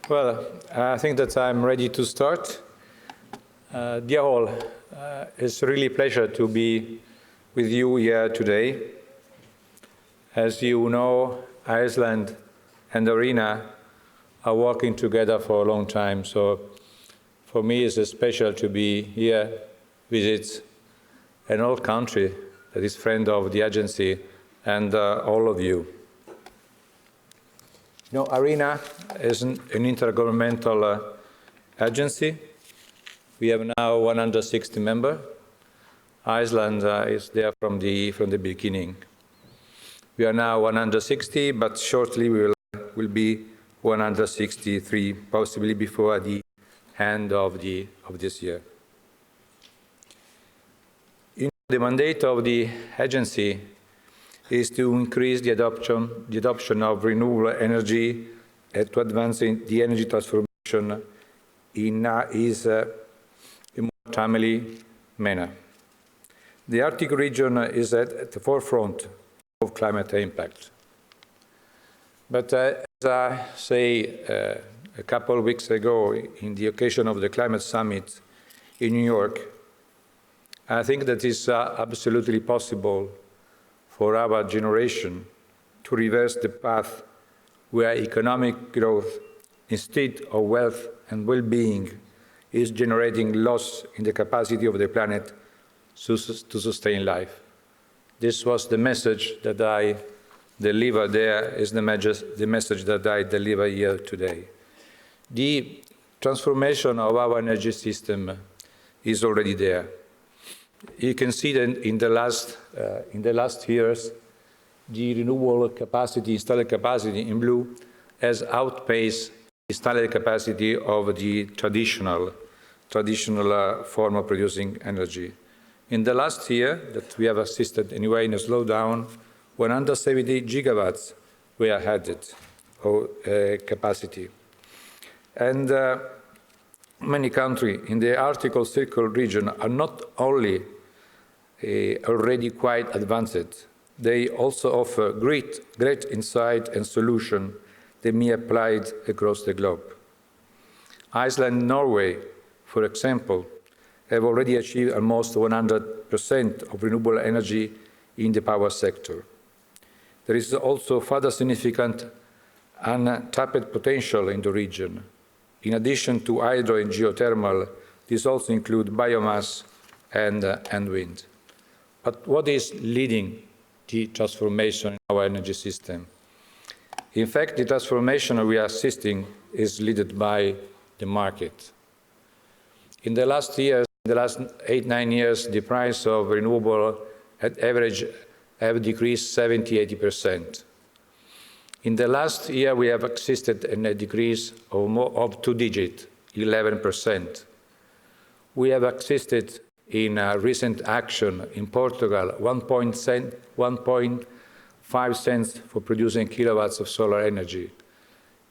Well, I think that I'm ready to start. Dear all, it's really a pleasure to be with you here today. As you know, Iceland and IRENA are working together for a long time, so for me it's special to be here, visit an old country that is friend of the agency and all of you. You know, IRENA is an intergovernmental agency. We have now 160 members. Iceland is there from the beginning. We are now 160, but shortly we will be 163, possibly before the end of this year. The mandate of the agency is to increase the adoption of renewable energy and to advance the energy transformation in a more timely manner. The Arctic region is at the forefront of climate impact. But as I say a couple of weeks ago in the occasion of the climate summit in New York, I think that it's absolutely possible for our generation to reverse the path where economic growth, instead of wealth and well-being, is generating loss in the capacity of the planet to sustain life. This was the message that I delivered there, is the message that I deliver here today. The transformation of our energy system is already there. You can see that in the last years, the renewable capacity, installed capacity in blue, has outpaced the installed capacity of the traditional form of producing energy. In the last year, that we have assisted anyway in a slowdown, 170 gigawatts were added of capacity. And many countries in the Arctic-Circle region are not only already quite advanced, they also offer great insight and solution that may be applied across the globe. Iceland and Norway, for example, have already achieved almost 100% of renewable energy in the power sector. There is also further significant untapped potential in the region. In addition to hydro and geothermal, this also includes biomass and wind. But what is leading the transformation in our energy system? In fact, the transformation we are assisting is led by the market. In the last years, in the last 8-9 years, the price of renewable at average have decreased 70–80%. In the last year, we have assisted in a decrease of two-digit, 11%. We have assisted in a recent action in Portugal, 1.5 cents for producing kilowatts of solar energy.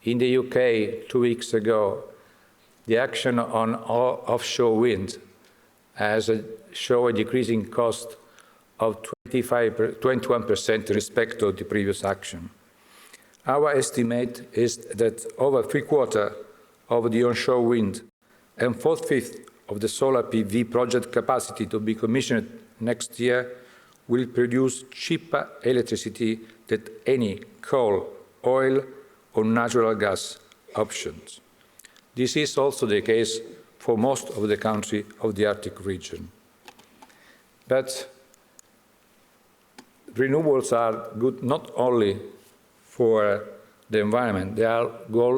In the UK, 2 weeks ago, the action on offshore wind has shown a decreasing cost of 21% in respect to the previous action. Our estimate is that over 3/4 of the onshore wind and 4/5 of the solar PV project capacity to be commissioned next year will produce cheaper electricity than any coal, oil, or natural gas options. This is also the case for most of the countries of the Arctic region. But renewables are good not only for the environment, they are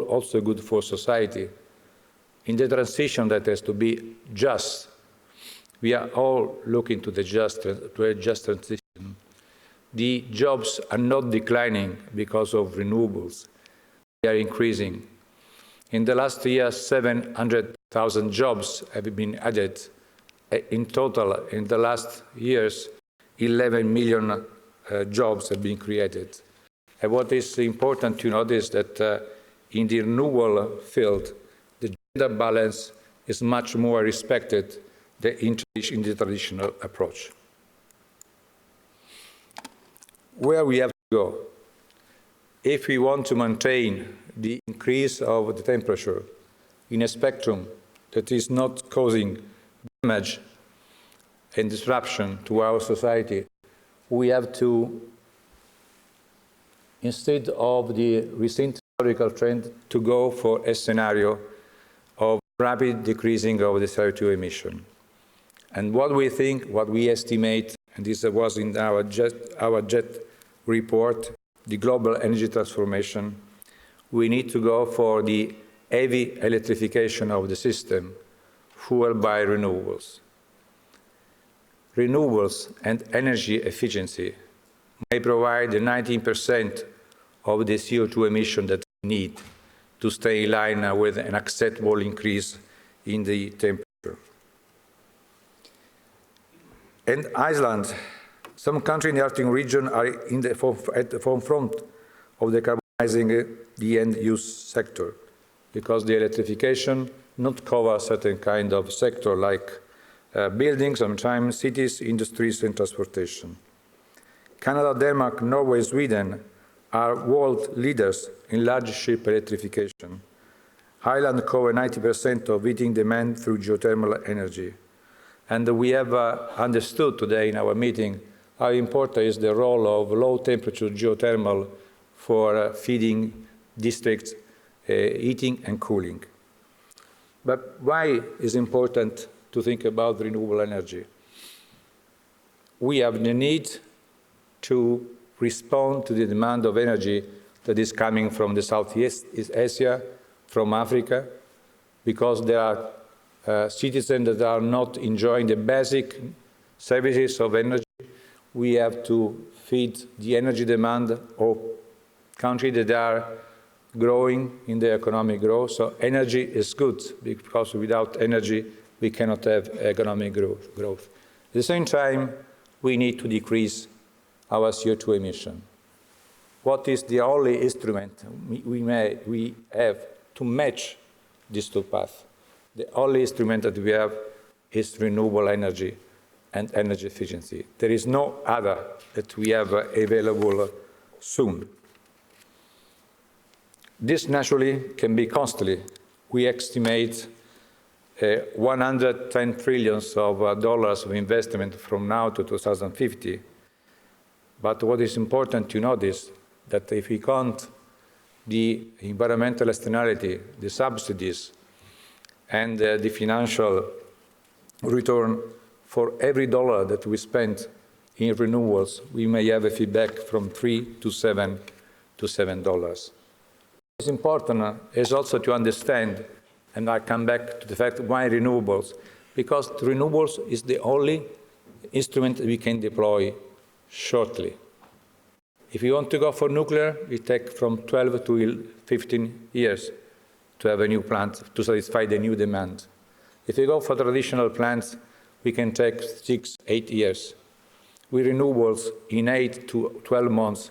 also good for society. In the transition that has to be just, we are all looking to a just transition. The jobs are not declining because of renewables, they are increasing. In the last year, 700,000 jobs have been added. In total, in the last years, 11 million jobs have been created. And what is important to notice that in the renewable field, the gender balance is much more respected than in the traditional approach. Where we have to go? If we want to maintain the increase of the temperature in a spectrum that is not causing damage and disruption to our society, we have to, instead of the recent historical trend, to go for a scenario of rapid decreasing of the CO2 emission. And what we think, what we estimate, and this was in our JET report, the global energy transformation, we need to go for the heavy electrification of the system, fueled by renewables. Renewables and energy efficiency may provide 19% of the CO2 emission that we need to stay in line with an acceptable increase in the temperature. And Iceland, some countries in the Arctic region are at the forefront of decarbonizing the end-use sector, because the electrification not cover certain kind of sector like buildings, sometimes cities, industries, and transportation. Canada, Denmark, Norway, Sweden are world leaders in large ship electrification. Ireland covers 90% of heating demand through geothermal energy. And we have understood today in our meeting how important is the role of low-temperature geothermal for feeding districts, heating and cooling. But why is it important to think about renewable energy? We have the need to respond to the demand of energy that is coming from the Southeast Asia, from Africa, because there are citizens that are not enjoying the basic services of energy. We have to feed the energy demand of countries that are growing in their economic growth. So energy is good, because without energy we cannot have economic growth. At the same time, we need to decrease our CO2 emission. What is the only instrument we have to match these two paths? The only instrument that we have is renewable energy and energy efficiency. There is no other that we have available soon. This naturally can be costly. We estimate 110 trillion dollars of investment from now to 2050. But what is important to notice that if we count the environmental externality, the subsidies, and the financial return, for every dollar that we spend in renewables, we may have a feedback from $3 to $7 to $7. What's important is also to understand, and I come back to the fact why renewables, because renewables is the only instrument we can deploy shortly. If you want to go for nuclear, it takes from 12 to 15 years to have a new plant to satisfy the new demand. If you go for traditional plants, we can take 6, 8 years. With renewables, in 8 to 12 months,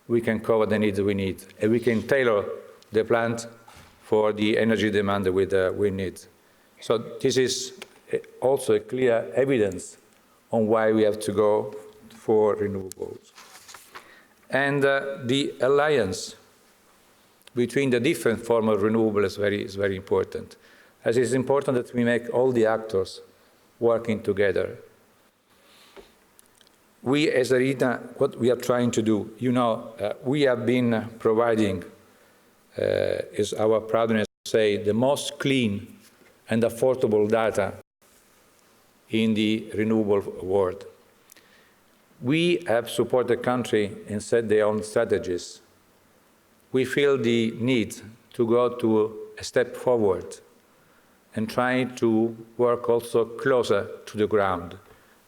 we can cover the needs we need, and we can tailor the plant for the energy demand we need. So this is also a clear evidence on why we have to go for renewables. And the alliance between the different forms of renewable is very important. As it's important that we make all the actors working together. We as IRENA, what we are trying to do, we have been providing, is our proudness to say, the most clean and affordable data in the renewable world. We have supported the country and set their own strategies. We feel the need to go to a step forward and try to work also closer to the ground.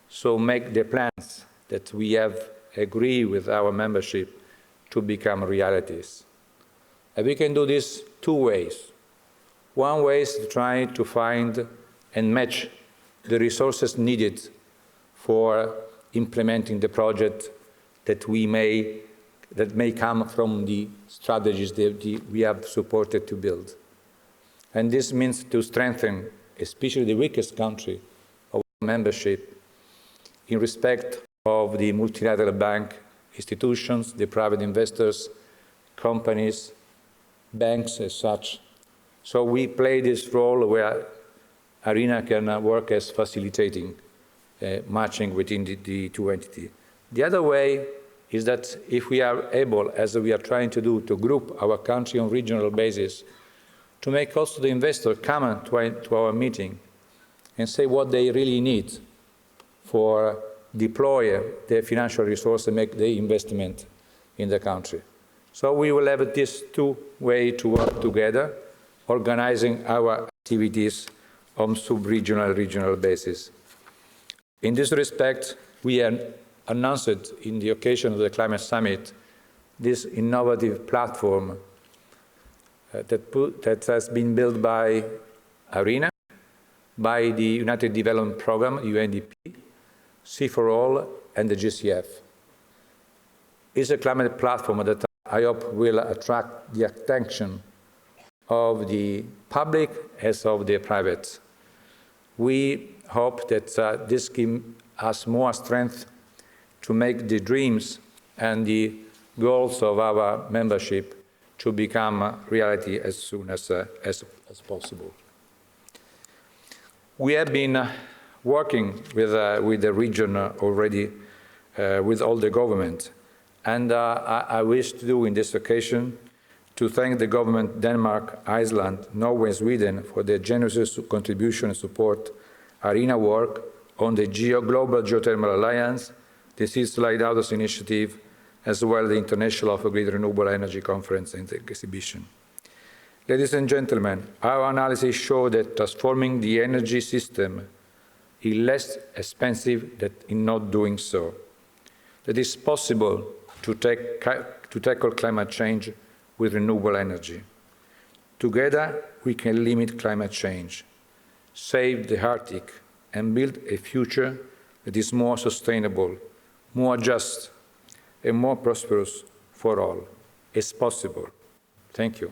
So make the plans that we have agreed with our membership to become realities. And we can do this two ways. One way is to try to find and match the resources needed for implementing the project that may come from the strategies that we have supported to build. And this means to strengthen, especially the weakest country of membership, in respect of the multilateral bank institutions, the private investors, companies, banks as such. So we play this role where IRENA can work as facilitating, matching within the two entities. The other way is that if we are able, as we are trying to do, to group our country on regional basis, to make also the investor come to our meeting and say what they really need for deploy their financial resource and make the investment in the country. So we will have these two ways to work together, organizing our activities on sub-regional, regional basis. In this respect, we announced in the occasion of the Climate Summit this innovative platform that has been built by IRENA, by the United Development Programme, UNDP, C4All, and the GCF. It's a climate platform that I hope will attract the attention of the public as of the private. We hope that this gives us more strength to make the dreams and the goals of our membership to become reality as soon as possible. We have been working with the region already, with all the government, and I wish to do in this occasion to thank the government, Denmark, Iceland, Norway, and Sweden for their generous contribution and support IRENA work on the Global Geothermal Alliance, the Seas Lighthouse Initiative, as well as the International Off-Grid Renewable Energy Conference and Exhibition. Ladies and gentlemen, our analysis shows that transforming the energy system is less expensive than in not doing so. That it is possible to tackle climate change with renewable energy. Together, we can limit climate change, save the Arctic, and build a future that is more sustainable, more just, and more prosperous for all. It's possible. Thank you.